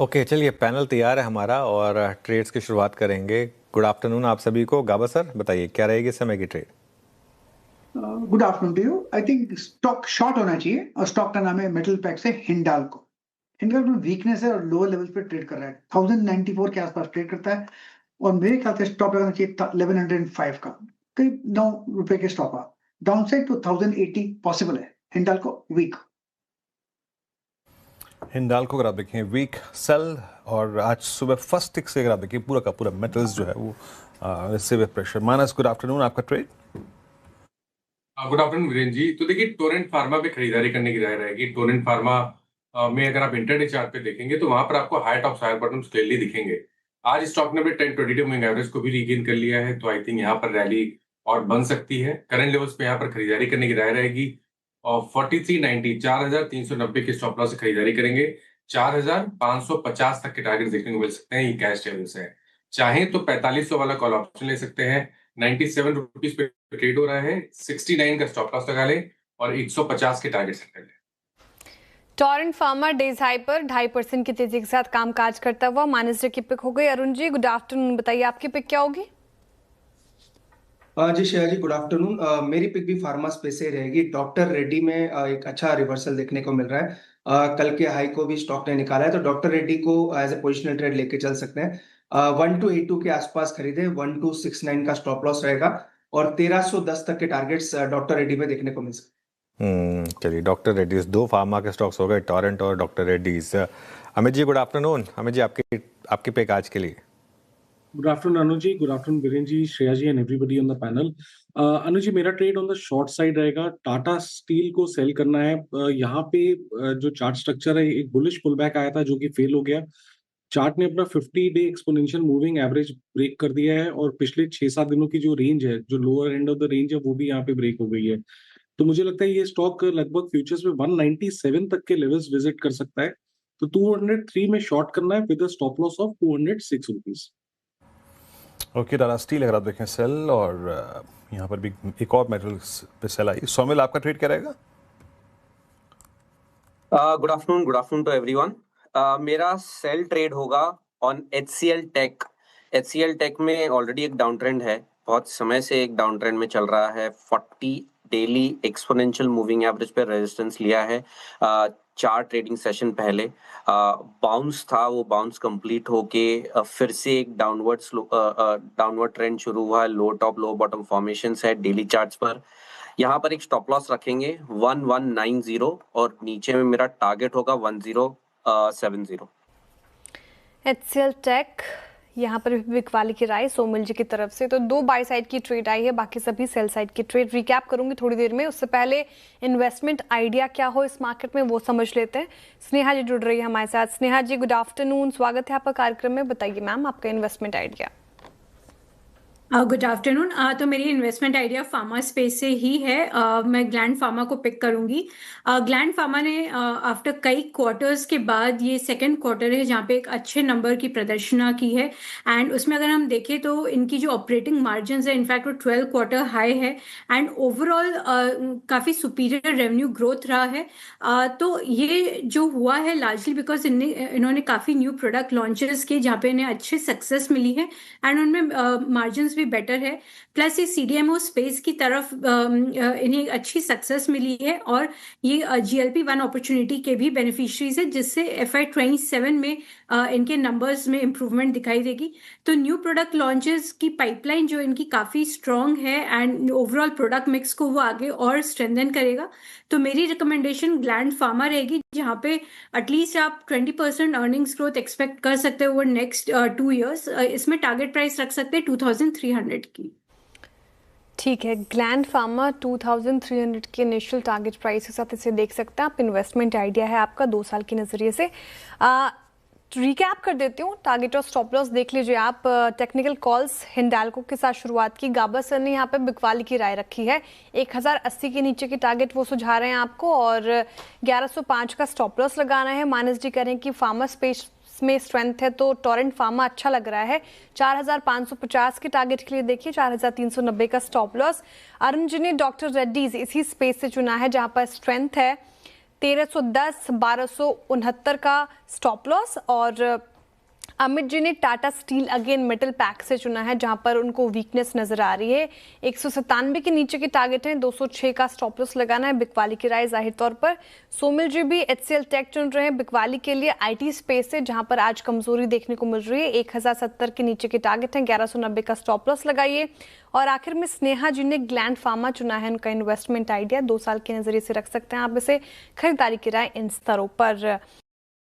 Okay, चलिए panel तैयार है हमारा और ट्रेड्स की शुरुआत करेंगे। गुड आफ्टरनून आप सभी को। गाबा सर बताइए क्या रहेगी इस समय की trade. Good afternoon to you. I think stock short होना चाहिए और स्टॉक का नाम है मेटल पैक से हिंडाल्को। हिंडाल्को में वीकनेस है और लोअर लेवल पे ट्रेड कर रहा है, 1094 के आसपास ट्रेड करता है और मेरे ख्याल से स्टॉप लगाना चाहिए 1105 का, करीब ₹9 के स्टॉप है। डाउन साइड तो 1080 पॉसिबल है। हिंडाल्को वीक। हिंडाल्को अगर आप देखें वीक सेल, और आज सुबह फर्स्ट टिक से अगर आप देखें पूरा का पूरा मेटल्स जो है वो receive pressure minus. Good afternoon, आपका ट्रेड। गुड आफ्टरनून वीरेंद्र जी। तो देखिए टोरेंट फार्मा पे खरीदारी करने की राय रहेगी। टोरेंट फार्मा में अगर आप इंटरडे चार्ट पे देखेंगे तो वहां पर आपको high top higher bottoms clearly दिखेंगे। आज स्टॉक ने अपने 10-22 मूविंग एवरेज को भी रीगेन कर लिया है, तो आई थिंक यहाँ पर रैली और बन सकती है। करंट लेवल्स पे यहाँ पर खरीदारी करने की राय रहेगी और 4390 4390 के स्टॉप लॉस से खरीदारी करेंगे। 4550 तक के टारगेट देखने को मिल सकते हैं। ये कैश लेवल्स है। चाहे तो 4500 वाला कॉल ऑप्शन ले सकते हैं। 97 रुपीज पे ट्रेड हो रहा है। 69 का स्टॉप लॉस लगा ले और 150 के टारगेट सेट कर ले। टोरेंट फार्मा डेज हाई पर 2.5% की तेजी के साथ कामकाज करता हुआ माइनस की पिक हो गई। अरुण जी गुड आफ्टरनून, बताइए आपकी पिक क्या होगी। जी श्रेया जी गुड आफ्टरनून। मेरी पिक भी फार्मा स्पेस से रहेगी। डॉक्टर रेड्डी में एक अच्छा रिवर्सल देखने को मिल रहा है। कल के हाई को भी स्टॉक ने निकाला है, तो डॉक्टर रेड्डी को एज ए पोजिशनल ट्रेड लेके चल सकते हैं। 1282 के आसपास खरीदे। 1269 का स्टॉप लॉस रहेगा और 1310 तक के टारगेट्स डॉक्टर रेड्डी में देखने को मिल सकते हैं। चलिए, डॉक्टर रेड्डीज, दो फार्मा के स्टॉक्स हो गए, टोरेंट और doctor Reddy's. Amit ji good afternoon. Amit ji आपकी पिक आज के लिए। Good afternoon Anu ji, good afternoon Virendra ji, Shreya ji and everybody on the panel. Anu ji मेरा trade on the short side रहेगा। टाटा स्टील को सेल करना है। यहाँ पे जो चार्ट स्ट्रक्चर है, एक बुलिश पुल बैक आया था जो कि फेल हो गया। चार्ट ने अपना 50 day exponential moving average break कर दिया है और पिछले 6-7 दिनों की जो रेंज है, जो lower end of the range है, वो भी यहाँ पे ब्रेक हो गई है। तो मुझे लगता है ये स्टॉक लगभग फ्यूचर्स में 197 तक के लेवल्स विजिट कर सकता है। तो 203 में शॉर्ट करना है with stop loss of 206 rupees. Okay, Tata steel अगर आप देखें सेल, और यहाँ पर भी एक और मेटल्स पे सेल आई। सोमिल आपका ट्रेड क्या रहेगा। Good afternoon to everyone. मेरा सेल ट्रेड होगा on HCL tech. HCL tech में ऑलरेडी एक डाउन ट्रेंड है, बहुत समय से एक डाउन ट्रेंड में चल रहा है। 40 डेली एक्सपोनेंशियल मूविंग एवरेज पे रेजिस्टेंस लिया है 4 ट्रेडिंग सेशन पहले। बाउंस था, वो बाउंस कंप्लीट होके फिर से एक डाउनवर्ड ट्रेंड शुरू हुआ है। लो टॉप लो बॉटम फॉर्मेशंस है डेली चार्ट्स पर। यहाँ पर एक स्टॉप लॉस रखेंगे 1190 और नीचे में मेरा टारगेट होगा 1070। HCL टेक यहाँ पर भी बिक वाली की राय सोमिल जी की तरफ से। तो 2 बाय साइड की ट्रेड आई है, बाकी सभी सेल साइड की ट्रेड रिकैप करूंगी थोड़ी देर में। उससे पहले इन्वेस्टमेंट आइडिया क्या हो इस मार्केट में वो समझ लेते हैं। स्नेहा जी जुड़ रही है हमारे साथ। स्नेहा जी गुड आफ्टरनून, स्वागत है आपका कार्यक्रम में। बताइए मैम आपका इन्वेस्टमेंट आइडिया। Good afternoon. तो मेरी इन्वेस्टमेंट आइडिया फार्मा स्पेस से ही है। मैं ग्लैंड फार्मा को पिक करूंगी। ग्लैंड फार्मा ने आफ्टर कई क्वार्टर्स के बाद ये सेकंड क्वार्टर है जहाँ पे एक अच्छे नंबर की प्रदर्शना की है। एंड उसमें अगर हम देखें तो इनकी जो ऑपरेटिंग मार्जिन है इनफैक्ट वो 12 क्वार्टर हाई है एंड ओवरऑल काफ़ी सुपीरियर रेवेन्यू ग्रोथ रहा है। तो ये जो हुआ है लार्जली बिकॉज इन्होंने काफ़ी न्यू प्रोडक्ट लॉन्चेस किए जहाँ पे इन्हें अच्छी सक्सेस मिली है एंड उनमें मार्जिन बेटर है। प्लस ये CDMO स्पेस की तरफ इन्हें अच्छी सक्सेस मिली है और ये GLP-1 अपॉर्चुनिटी के भी बेनिफिशियरीज है, जिससे FY27 में इनके नंबर्स में इंप्रूवमेंट दिखाई देगी। तो न्यू प्रोडक्ट लॉन्चेस की पाइपलाइन जो इनकी काफ़ी स्ट्रॉन्ग है एंड ओवरऑल प्रोडक्ट मिक्स को वो आगे और स्ट्रेंथन करेगा। तो मेरी रिकमेंडेशन ग्लैंड फार्मा रहेगी, जहाँ पे एटलीस्ट आप 20% अर्निंग्स ग्रोथ एक्सपेक्ट कर सकते हो ओवर नेक्स्ट 2 ईयर्स। इसमें टारगेट प्राइस रख सकते हैं 2300 की। ठीक है, ग्लैंड फार्मा 2300 की इनिशियल टारगेट प्राइस के साथ इसे देख सकते हैं आप। इन्वेस्टमेंट आइडिया है आपका 2 साल के नज़रिए से। रिकैप कर देती हूँ, टारगेट और स्टॉप लॉस देख लीजिए आप। टेक्निकल कॉल्स हिंडाल्को के साथ शुरुआत की। गाबा सर ने यहाँ पे बिकवाली की राय रखी है। 1080 के नीचे की टारगेट वो सुझा रहे हैं आपको और 1105 का स्टॉप लॉस लगाना है। मानस जी कह रहे हैं कि फार्मा स्पेस में स्ट्रेंथ है तो टोरेंट फार्मा अच्छा लग रहा है। 4550 के टारगेट के लिए देखिए, 4390 का स्टॉप लॉस। अरुण जी ने डॉक्टर रेड्डीज इसी स्पेस से चुना है जहां पर स्ट्रेंथ है। 1310 1269 का स्टॉप लॉस। और अमित जी ने Tata steel again metal pack से चुना है जहां पर उनको वीकनेस नजर आ रही है। 197 के नीचे के टारगेट हैं, 206 का स्टॉप लॉस लगाना है। बिकवाली की राय जाहिर तौर पर सोमिल जी भी HCL टेक चुन रहे हैं बिकवाली के लिए IT स्पेस से, जहां पर आज कमजोरी देखने को मिल रही है। 1070 के नीचे के टारगेट हैं, 1190 का स्टॉप लॉस लगाइए। और आखिर में स्नेहा जी ने ग्लैंड फार्मा चुना है, उनका इन्वेस्टमेंट आइडिया 2 साल के नजरिए से रख सकते हैं आप इसे। खरीदारी की राय इन स्तरों पर।